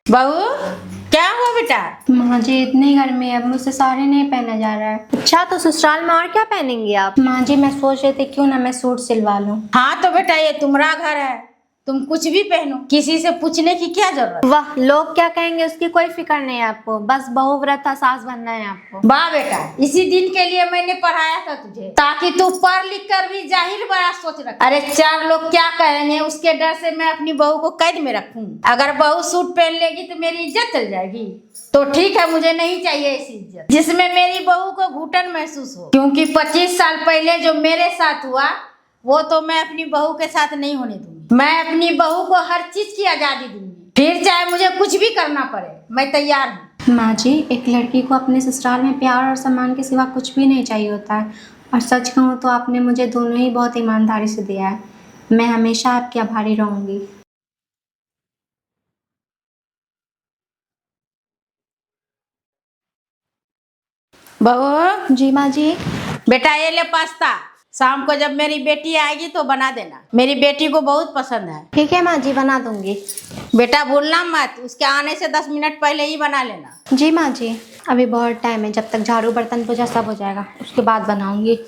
बहू क्या हुआ बेटा? माँ जी इतनी गर्मी है, अब मुझसे साड़ी नहीं पहना जा रहा है। अच्छा, तो ससुराल में और क्या पहनेंगी आप? माँ जी मैं सोच रही थी क्यों ना मैं सूट सिलवा लूं। हाँ तो बेटा ये तुम्हारा घर है, तुम कुछ भी पहनो, किसी से पूछने की क्या जरूरत? वाह, लोग क्या कहेंगे उसकी कोई फिक्र नहीं है आपको, बस बहुव्रता सास बनना है आपको। वाह बेटा, इसी दिन के लिए मैंने पढ़ाया था तुझे, ताकि तू पढ़ लिख कर भी जाहिर बड़ा सोच रख। अरे चार लोग क्या कहेंगे उसके डर से मैं अपनी बहू को कैद में रखूं। अगर बहू सूट पहन लेगी तो मेरी इज्जत चल जाएगी। तो ठीक है, मुझे नहीं चाहिए ऐसी इज्जत जिसमें मेरी बहू को घुटन महसूस हो, क्योंकि 25 साल पहले जो मेरे साथ हुआ वो तो मैं अपनी बहू के साथ नहीं होने दूंगी। मैं अपनी बहू को हर चीज की आजादी दूंगी, फिर चाहे मुझे कुछ भी करना पड़े, मैं तैयार हूँ। माँ जी एक लड़की को अपने ससुराल में प्यार और सम्मान के सिवा कुछ भी नहीं चाहिए होता है, और सच कहूँ तो आपने मुझे दोनों ही बहुत ईमानदारी से दिया है। मैं हमेशा आपकी आभारी रहूंगी। बहू जी माँ जी। बेटा ये ले पास्ता, शाम को जब मेरी बेटी आएगी तो बना देना, मेरी बेटी को बहुत पसंद है। ठीक है माँ जी, बना दूंगी। बेटा भूलना मत, उसके आने से 10 मिनट पहले ही बना लेना। जी माँ जी, अभी बहुत टाइम है, जब तक झाड़ू बर्तन पूजा सब हो जाएगा उसके बाद बनाऊंगी।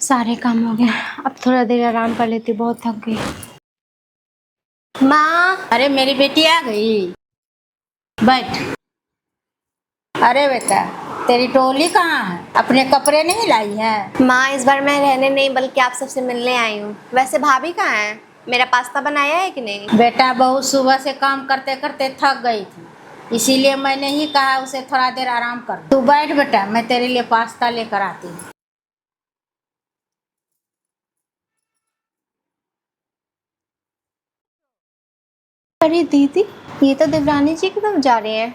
सारे काम हो गए, अब थोड़ा देर आराम कर लेती, बहुत थक गई। माँ। अरे मेरी बेटी आ गई, बैठ। अरे बेटा तेरी टोली कहाँ है? अपने कपड़े नहीं लाई है? माँ इस बार मैं रहने नहीं बल्कि आप सबसे मिलने आई हूँ। वैसे भाभी कहाँ है? मेरा पास्ता बनाया है कि नहीं? बेटा बहुत सुबह से काम करते करते थक गई थी, इसीलिए मैंने ही कहा उसे थोड़ा देर आराम कर। तू बैठ बेटा, मैं तेरे लिए पास्ता लेकर आती हूँ। अरे दीदी, ये तो देवरानी जी की तरफ जा रही है।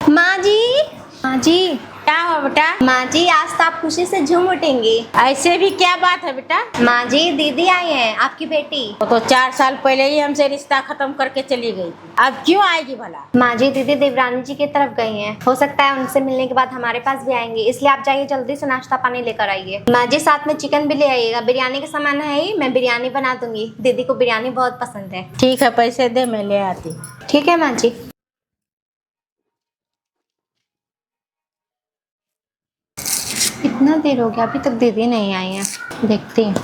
माँ जी। माँ जी। क्या हुआ बेटा? माँ जी आज तो आप खुशी से झूम उठेंगी। ऐसे भी क्या बात है बेटा? माँ जी दीदी आई हैं, आपकी बेटी। वो तो 4 साल पहले ही हमसे रिश्ता खत्म करके चली गई थी, अब क्यों आएगी भला? माँ जी दीदी देवरानी जी की तरफ गई हैं, हो सकता है उनसे मिलने के बाद हमारे पास भी आएंगी, इसलिए आप जाइए जल्दी से नाश्ता पानी लेकर आइए। माँ जी साथ में चिकन भी ले आइएगा, बिरयानी का सामान है ही, मैं बिरयानी बना दूंगी, दीदी को बिरयानी बहुत पसंद है। ठीक है, पैसे दे मैं ले आती हूँ। ठीक है माँ जी। इतना देर हो गया, अभी तक दीदी नहीं आई है, देखती हूँ।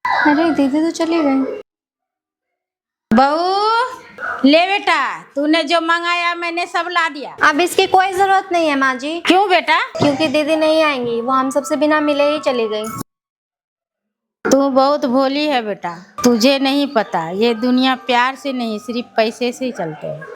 अरे दीदी तो चली गई। बहू ले बेटा, तूने जो मंगाया मैंने सब ला दिया। अब इसकी कोई जरूरत नहीं है माँ जी, क्यों बेटा? क्योंकि दीदी नहीं आएंगी, वो हम सबसे बिना मिले ही चली गई। तू बहुत भोली है बेटा, तुझे नहीं पता ये दुनिया प्यार से नहीं सिर्फ पैसे से ही चलते है।